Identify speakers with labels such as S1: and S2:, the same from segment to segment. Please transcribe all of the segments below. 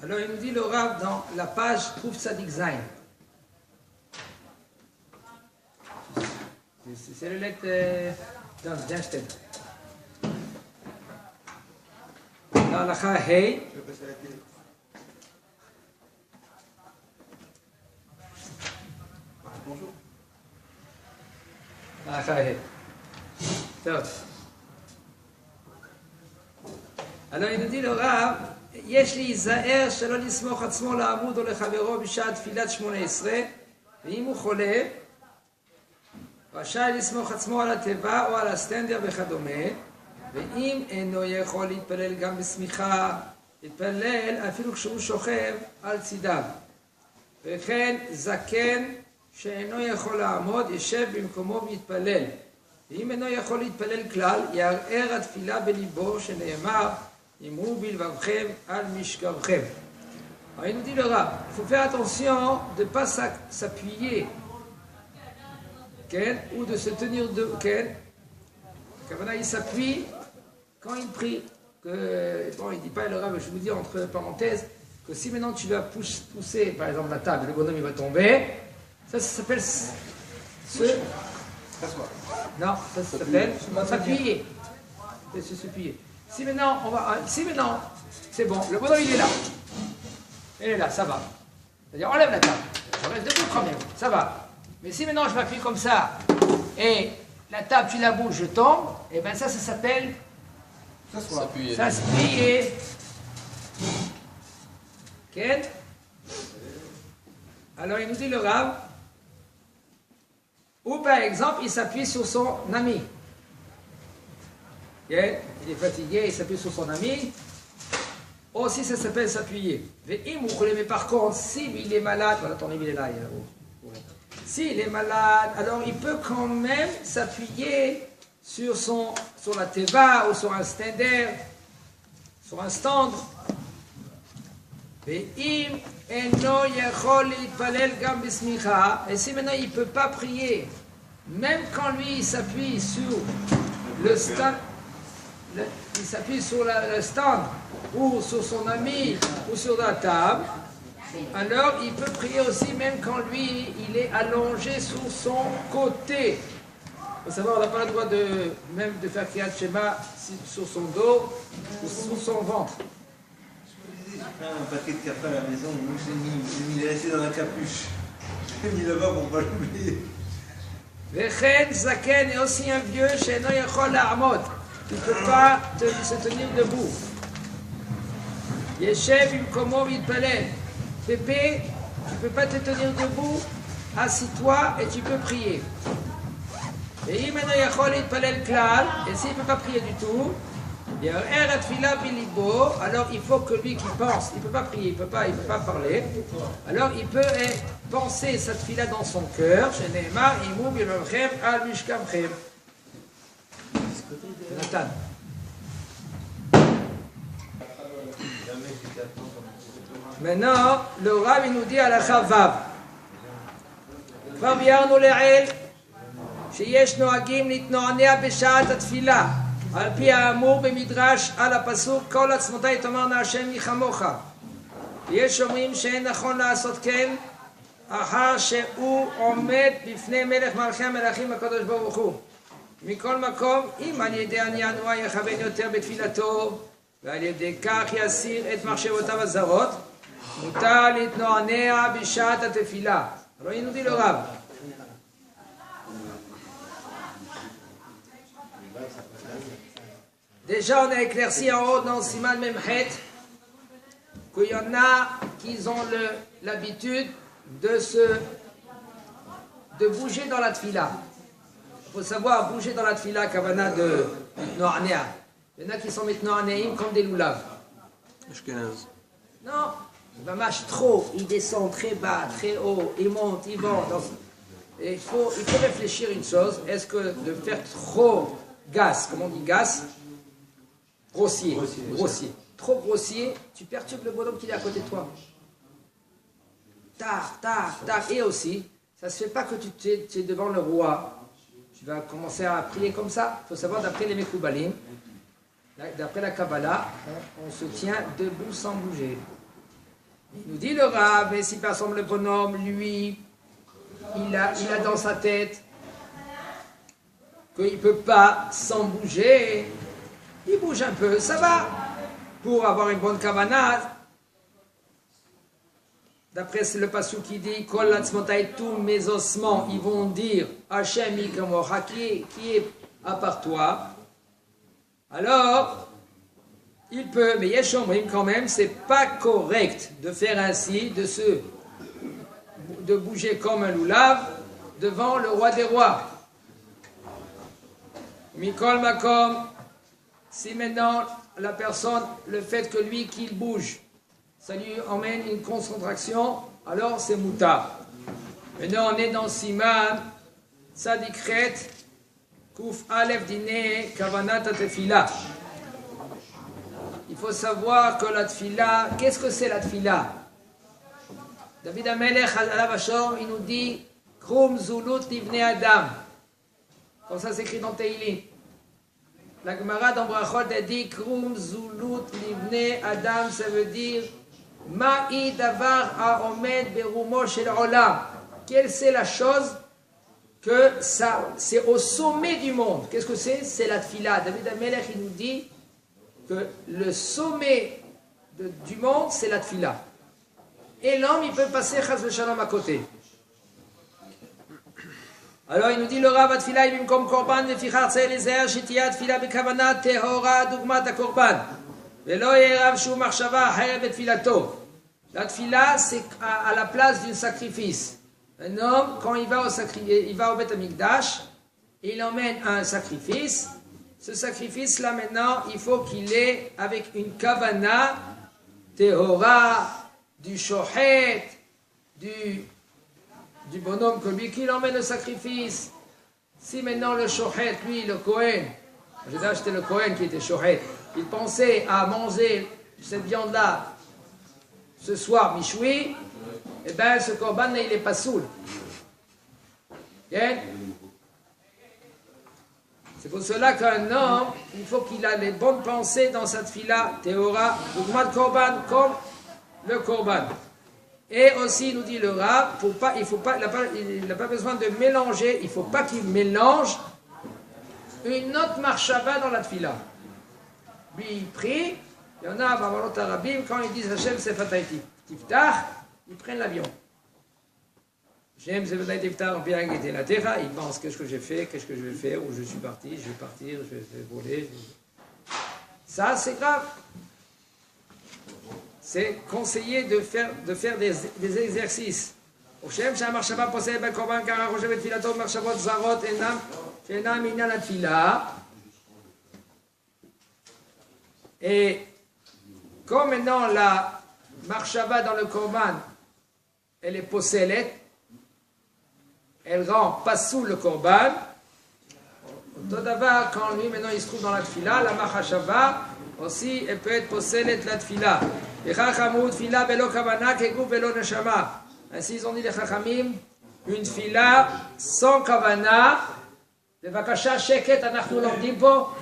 S1: Alors il nous dit le Rav dans la page Trouf Tzadik Zayin. C'est le lettre d'Einstein. Dans la Cha Hei.
S2: Bonjour.
S1: La Cha Hei. Alors il nous dit le Rav, יש להיזהר שלא לסמוך עצמו לעמוד או לחברו בשעת תפילת 18, ואם הוא חולה, רשאי לסמוך עצמו על התיבה או על הסטנדר וכדומה, ואם אינו יכול להתפלל גם בסמיכה, להתפלל אפילו כשהוא שוכב על צידיו. וכן זקן שאינו יכול לעמוד, ישב במקומו ויתפלל. ואם אינו יכול להתפלל כלל, יערער התפילה בליבו שנאמר, אמרו בלבבכם על משכבכם. Alors il nous dit le Rav, il faut faire attention de ne pas s'appuyer ou de se tenir de Kavana il s'appuie quand il prie. Bon, il ne dit pas le Rav, je vous dis entre parenthèses, que si maintenant tu vas pousser par exemple la table, le bonhomme il va tomber, ça s'appelle non, ça s'appelle s'appuyer. C'est s'appuyer. Si maintenant, c'est bon, le bonhomme il est là. Il est là, ça va. C'est-à-dire, enlève la table. Je reste debout quand même, ça va. Mais si maintenant je m'appuie comme ça, et la table, tu la bouges, je tombe, et bien ça s'appelle s'appuyer. Ok? Alors il nous dit le Rav, ou par exemple, il s'appuie sur son ami. Okay? Il est fatigué, il s'appuie sur son ami. Aussi, ça s'appelle s'appuyer. Mais par contre, s'il est malade, voilà, ton ami il est là. S'il est malade, alors il peut quand même s'appuyer sur la teva ou sur un stender, sur un stand. Et si maintenant il ne peut pas prier, même quand lui il s'appuie sur le stand, il s'appuie sur le stand ou sur son ami ou sur la table, alors il peut prier aussi même quand lui il est allongé sur son côté. Il faut savoir, on n'a pas le droit même de faire Kriyat Shema sur son dos ou sur son ventre.
S2: J'ai pris un paquet de café à la maison, donc j'ai mis les laissés dans la capuche. J'ai mis là-bas pour ne pas l'oublier.
S1: Vechen Zaken est aussi un vieux chez Noyachol La'amod. Tu ne peux pas se tenir debout. Yeshev Imkomo Vitpalel. Pépé, tu ne peux pas te tenir debout, assis-toi et tu peux prier. Et s'il ne peut pas prier du tout, alors il faut que lui qui pense, il ne peut pas prier, il ne peut pas parler, alors il peut penser cette fila dans son cœur, Nathan. Maintenant, le Rav il nous dit à la Chavav. כבר ביארנו לעיל שיש נוהגים להתנוענע בשעת התפילה על פי האמור במדרש על הפסוק כל עצמותיי תאמרנה השם יחמוך. יש אומרים שאין נכון לעשות כן אחר שהוא עומד בפני מלך מלכי המלכים הקדוש ברוך הוא. מכל מקום, אם על ידי הנענוע יכוון יותר בתפילתו ועל ידי כך יסיר את מחשבותיו הזרות, מותר להתנוענע בשעת התפילה. Alors il nous dit le Rav. Déjà on a éclairci en haut dans Siman Memchet qu'il y en a qui ont l'habitude de bouger dans la tfila. Il faut savoir bouger dans la tfila kavana de Noanea. Il y en a qui sont maintenant Noaneim comme des loulaves. Non. Il marche trop, il descend très bas, très haut, il monte, il monte. Et il faut réfléchir une chose, est-ce que de faire trop gas, comme on dit gas, grossier, trop grossier, tu perturbes le bonhomme qui est à côté de toi. Tard. Et aussi, ça ne se fait pas que tu es devant le roi, tu vas commencer à prier comme ça. Il faut savoir, d'après les Mekoubalim, d'après la Kabbalah, on se tient debout sans bouger. Il nous dit le Rav, mais si par exemple le bonhomme, lui, il a dans sa tête qu'il ne peut pas s'en bouger, il bouge un peu, ça va, pour avoir une bonne kavanah. D'après le passou qui dit Kol atzmotai, tous mes ossements, ils vont dire Hachem ikamocha, qui est à part toi. Alors, il peut, mais Yesh Omrim quand même, c'est pas correct de faire ainsi, de bouger comme un loulav devant le roi des rois. Mikol Makom, si maintenant la personne, le fait que lui qu'il bouge, ça lui emmène une concentration, alors c'est mouta. Maintenant on est dans Siman, Tzadikret, Kouf Aleph Dine, Kavanat Tefila. Il faut savoir que la tefila, qu'est-ce que c'est la tefila? David Amelech, il nous dit Krum Zulut Livne Adam. Comme ça c'est écrit dans Teilim. La Gemara dans Brachot a dit Krum Zulut Livne Adam, ça veut dire Ma'i Davar Aomed Berumo Shel Olam. Quelle c'est la chose que ça, c'est au sommet du monde. Qu'est-ce que c'est? C'est la tefila. David Amelech, il nous dit que le sommet du monde, c'est la tefila. Et l'homme, il peut passer chas v'shalom à côté. Alors il nous dit le Rav atfila ibim kom korban lefichar tzeh lezer shetiya tfila bekavana tehora dugmat hakorban velo yerav shu machshava acher betfilato. La tfila c'est à la place d'un sacrifice. Un homme quand il va au Beth Amikdash, il emmène un sacrifice. Ce sacrifice là maintenant il faut qu'il ait avec une kavana tehora, du shochet, du bonhomme que lui qui emmène le sacrifice. Si maintenant le shochet, lui, le Kohen, j'ai acheté le Kohen qui était shochet, il pensait à manger cette viande-là ce soir, michoui, et bien ce korban là, il n'est pas soul. Okay? C'est pour cela qu'un homme, il faut qu'il ait les bonnes pensées dans cette fila, théora, dugmat korban, comme le korban. Et aussi, nous dit le Rav, il n'a pas besoin de mélanger, il ne faut pas qu'il mélange une autre marchava dans la tfila. Lui, il prie, il y en a, Bamalot Arabim, quand ils disent Hashem Sefatay Tiftach, ils prennent l'avion. Hashem Sefatay Tiftach, bien guetter la terre, ils pensent qu'est-ce que j'ai fait, qu'est-ce que je vais faire, où je suis parti, je vais partir, je vais voler. Ça, c'est grave. C'est conseillé de faire des exercices. Et comme maintenant la marchava dans le korban, elle est possélet, elle rend pas sous le korban. Tout d'abord, quand lui maintenant il se trouve dans la tfila, la marchava aussi, elle peut être possélet la tfila. Ainsi ils ont dit les Chachamim, une fila sans kavana. Bevakasha sheket, אנחנו לומדים פה.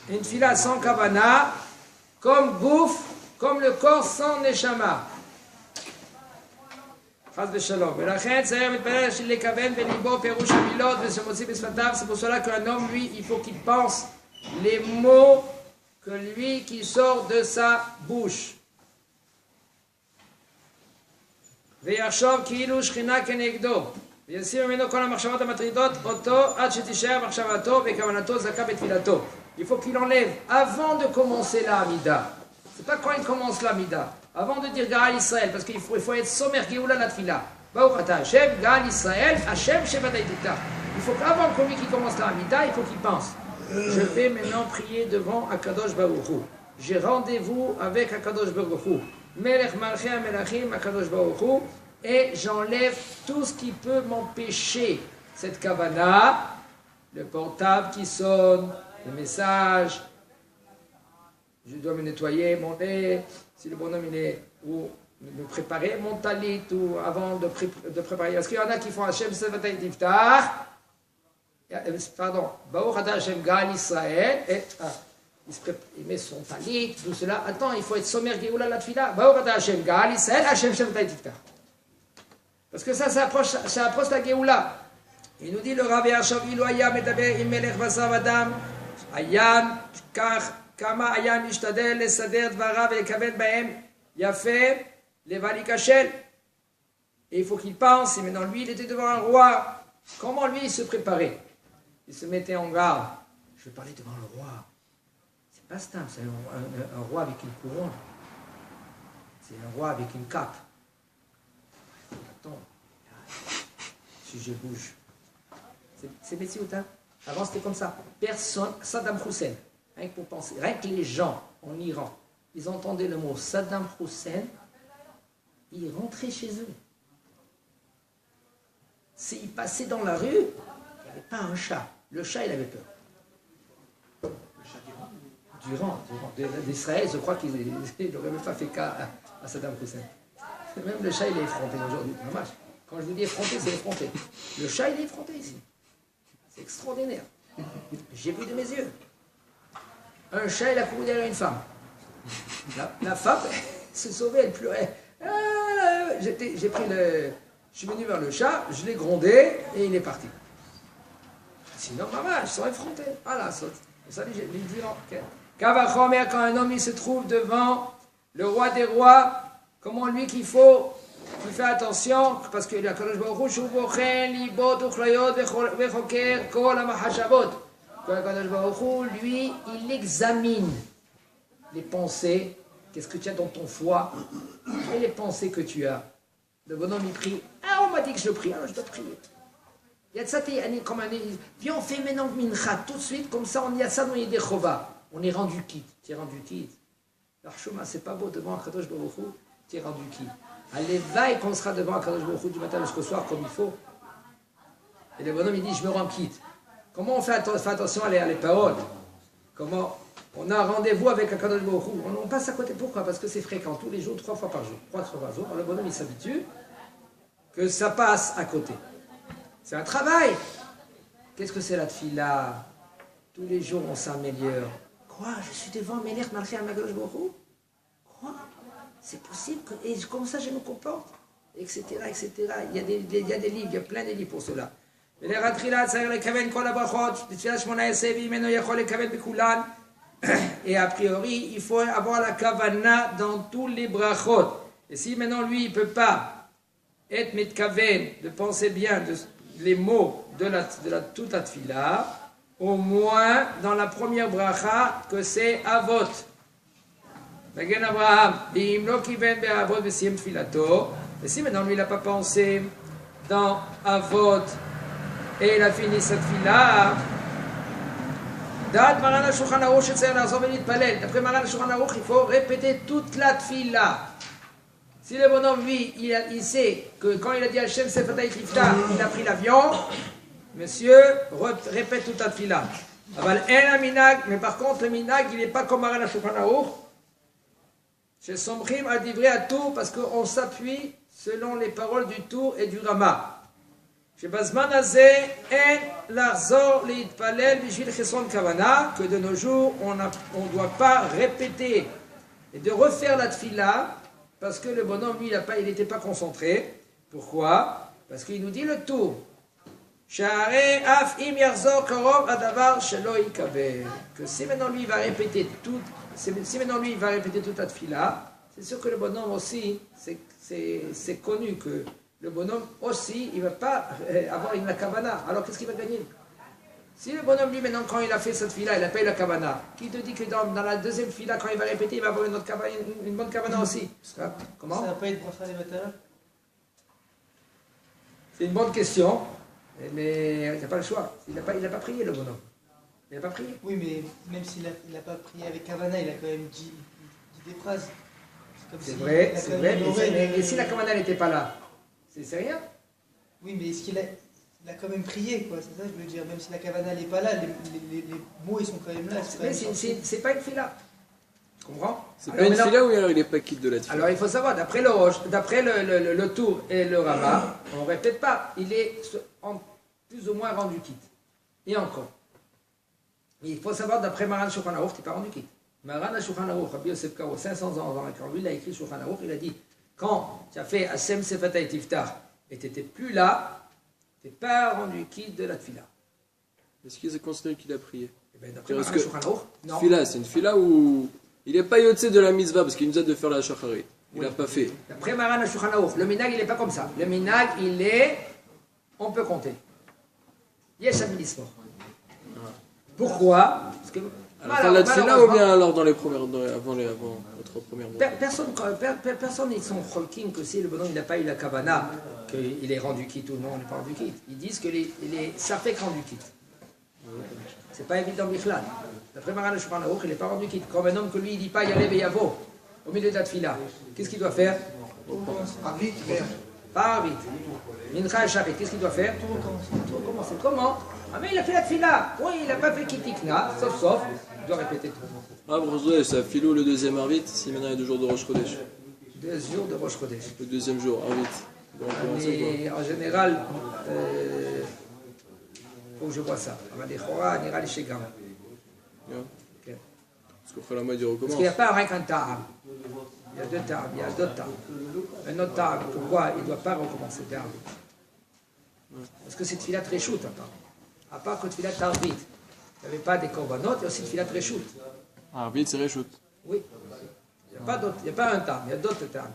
S1: Une fila sans kavana, comme gouf, comme le corps sans neshama. חס ושלום. ולכן צריך מתפלל לכוון בליבו פירוש המילות ושמוציא בשפתיו. C'est pour cela qu'un homme, lui, il faut qu'il pense les mots que lui qui sort de sa bouche. ויחשוב כאילו שכינה כנגדו. ויסיר ממנו כל המחשבות המטרידות אותו עד שתישאר מחשבתו וכוונתו זכה בתפילתו. Il faut qu'il enlève avant de commencer la Hamida. C'est pas quand il commence la Hamida. Avant de dire Gaal Israël, parce qu'il faut être sommer Géoula la Tfila. Baruch Ata Hashem, Gaal Israël, Hashem Shevatay Tiftach. Il faut qu'avant que lui qui commence la Hamida, il faut qu'il pense. Je vais maintenant prier devant Akadosh Baruch Hu. J'ai rendez-vous avec Akadosh Baruch Hu. Melech Malchei HaMelachim, Akadosh Baruch Hu. Et j'enlève tout ce qui peut m'empêcher cette kavana, le portable qui sonne, les messages. Je dois me nettoyer mon nez, si le bonhomme il est, ou me préparer mon talit, ou avant de préparer. Parce qu'il y en a qui font Hashem Sevatay Tiftach, et pardon, Baruch Ata Hashem Gal Israël, et il met son talit, tout cela. Attends, il faut être sommaire Géoula la tfila. Baruch Ata Hashem Gal Israël, Hashem Shem Taïtifta. Parce que ça approche la Géoula. Il nous dit le Rav Yashov Ilu Ayam Medaber Im Melech Vasav Adam, Ayam Kama Ayam Ishtadel Lesader Dvarav Elkaven Bahem Yafeh Levali Kachel. Et il faut qu'il pense, et maintenant lui, il était devant un roi. Comment lui, il se préparait? Il se mettait en garde. Je vais parler devant le roi. C'est pas simple, c'est un roi avec une couronne. C'est un roi avec une cape. Attends, si je bouge. C'est Betsiout, hein? Avant, c'était comme ça. Personne, Saddam Hussein, rien que pour penser, rien que les gens en Iran, ils entendaient le mot Saddam Hussein, ils rentraient chez eux. S'il passait dans la rue, il n'y avait pas un chat. Le chat, il avait peur. Durant d'Israël, je crois qu'il n'aurait même pas fait cas à Saddam Hussein. Même le chat, il est effronté aujourd'hui. Dommage. Quand je vous dis effronté, c'est effronté. Le chat, il est effronté ici. C'est extraordinaire. J'ai vu de mes yeux. Un chat, il a couru derrière une femme. La femme s'est sauvée, elle pleurait. J'ai pris le... Je suis venu vers le chat, je l'ai grondé et il est parti. Sinon, maman, ils sont effrontés. Voilà, saute. Vous savez, j'ai dit non. Kavachomer, quand un homme il se trouve devant le roi des rois, comment lui qu'il fait attention, parce que la Kadosh Baruch Hu, Bochen, Libot, Uchlayot, Vechoker, Kol, Amahashavot. La Kadosh Baruch Hu, lui, il examine les pensées, qu'est-ce que tu as dans ton foie, et les pensées que tu as. Le bonhomme, il prie. Ah, on m'a dit que je prie, alors je dois prier. Il y a de ça, comme un... Viens, on fait maintenant mincha tout de suite, comme ça, on y a ça dans les Chova. On est rendu quitte. Tu es rendu quitte. L'archouma, c'est pas beau devant Akadosh Baruch Hu, tu es rendu quitte. Allez, vaille qu'on sera devant Akadosh Baruch Hu du matin jusqu'au soir comme il faut. Et le bonhomme, il dit, je me rends quitte. Comment on fait attention à les paroles? Comment on a un rendez-vous avec Akadosh Baruch Hu. On passe à côté. Pourquoi? Parce que c'est fréquent, tous les jours, 3 fois par jour. 3 fois par jour. Alors, le bonhomme, il s'habitue que ça passe à côté. C'est un travail. Qu'est-ce que c'est la tfila? Tous les jours, on s'améliore. Quoi? Je suis devant Melech Malchei Akadosh Baruch Hu? Quoi? C'est possible que... Et comme ça, je me comporte? Etc., etc. Il y a des livres, il y a plein de livres pour cela. Et a priori, il faut avoir la kavana dans tous les brachot. Et si maintenant lui, il ne peut pas être mitkaven, de penser bien les mots de toute la tfila, au moins dans la première bracha, que c'est avot. Magen Abraham, et si maintenant lui, il n'a pas pensé dans avot, et il a fini cette tfila, d'après Maran HaShulchan Aruch, il faut répéter toute la tfila. Si le bonhomme, lui, il sait que quand il a dit Hashem Sefatay Tifta, il a pris l'avion, monsieur, répète toute la tfila. Mais par contre, le minag, il n'est pas comme Maran HaShulchan Aruch. Chez Somchim a livré à tout parce qu'on s'appuie selon les paroles du Tour et du Rama. Que de nos jours, on ne doit pas répéter et de refaire la tfila parce que le bonhomme, lui, il n'était pas concentré. Pourquoi? Parce qu'il nous dit le tour. Que si maintenant lui, il va répéter toute la tfila, c'est sûr que le bonhomme aussi, c'est connu que le bonhomme aussi, il ne va pas avoir une kavana. Alors qu'est-ce qu'il va gagner? Si le bonhomme, lui, maintenant, quand il a fait cette fila, il a payé la kavana, qui te dit que dans la deuxième fila, quand il va répéter, il va avoir une bonne kavana aussi? Comment?
S2: Ça va pas être bracha les matins?
S1: C'est une bonne question, mais il n'a pas le choix. Il n'a pas prié, le bonhomme. Il n'a pas prié.
S2: Oui, mais même s'il n'a pas prié avec kavana, il a quand même dit des phrases.
S1: C'est vrai, mais si la kavana n'était pas là, c'est rien.
S2: Oui, mais est-ce qu'il a quand même prié, quoi? C'est ça que je veux dire. Même si la kavana n'est pas là, les mots, ils sont quand même là.
S1: Mais c'est pas une fila. Tu comprends?
S3: C'est pas une fila ou alors il n'est pas quitte de la tfila?
S1: Alors il faut savoir, d'après le Tour et le Rama, on ne répète pas. Il est plus ou moins rendu quitte. Et encore. Mais il faut savoir, d'après Maran Shulchan Aruch, tu n'es pas rendu quitte. Maran Shulchan Aruch, Rabbi Yosef Karo, 500 ans avant, quand lui il a écrit Shulchan Aruch, il a dit, quand tu as fait Asem Sefata et Tiftar, et tu n'étais plus là, tu n'es pas rendu quitte de la tfila.
S3: Est-ce qu'il considère qu'il a prié?
S1: Eh bien, d'après
S3: Parce
S1: Maran
S3: que
S1: Shulchan Aruch, non.
S3: Tfila, c'est une fila où il n'est pas yotze de la mitzvah parce qu'il nous a de faire la shacharit. Il n'a pas fait.
S1: D'après Maran Shulchan Aruch, le minag, il n'est pas comme ça. Le minag, il est, on peut compter. Yesh Amilismo. Pourquoi? Parce que
S3: À la fin de la tfila ou bien alors dans les premières, avant notre première mois?
S1: Personne ils sont cholkim que si le bonhomme n'a pas eu la kavana, qu'il est rendu quitte ou non, il n'est pas rendu quitte. Ils disent que ça fait rendu quitte. C'est pas évident Bichlal. D'après Maran Shulchan Aruch, il n'est pas rendu quitte. Comme un homme que lui il dit pas y aller Yavo au milieu de la tfila. Qu'est-ce qu'il doit faire? Pas vite. Mincha et Sharit, qu'est-ce qu'il doit faire? Tout recommencer. Comment? Ah mais il a fait la tfila. Oui, il n'a pas fait kitikna, sauf, il doit répéter tout.
S3: Ah, bon, ça filou le deuxième Arvit, si maintenant il y a 2 jours de Rosh Chodesh.
S1: 2 jours de Rosh Chodesh.
S3: Le deuxième jour, Arvit. Bon,
S1: Mais en général, faut que je vois ça. On va dire Chora, on ira les Shegam.
S3: Parce qu'après la moitié
S1: Parce
S3: recommence.
S1: qu'il n'y a pas rien qu'un ta'am. Il y a 2 ta'am, il y a d'autres ta'am. Un autre ta'am, pourquoi il ne doit pas recommencer ta'am? Parce que c'est tfilat reshoot encore. À part que tfilat tarvit. Il n'y avait pas des korbanot, il y a aussi tfilat reshoot.
S3: Arvit, c'est reshoot.
S1: Oui. Il n'y a pas un ta'am, il y a d'autres ta'am.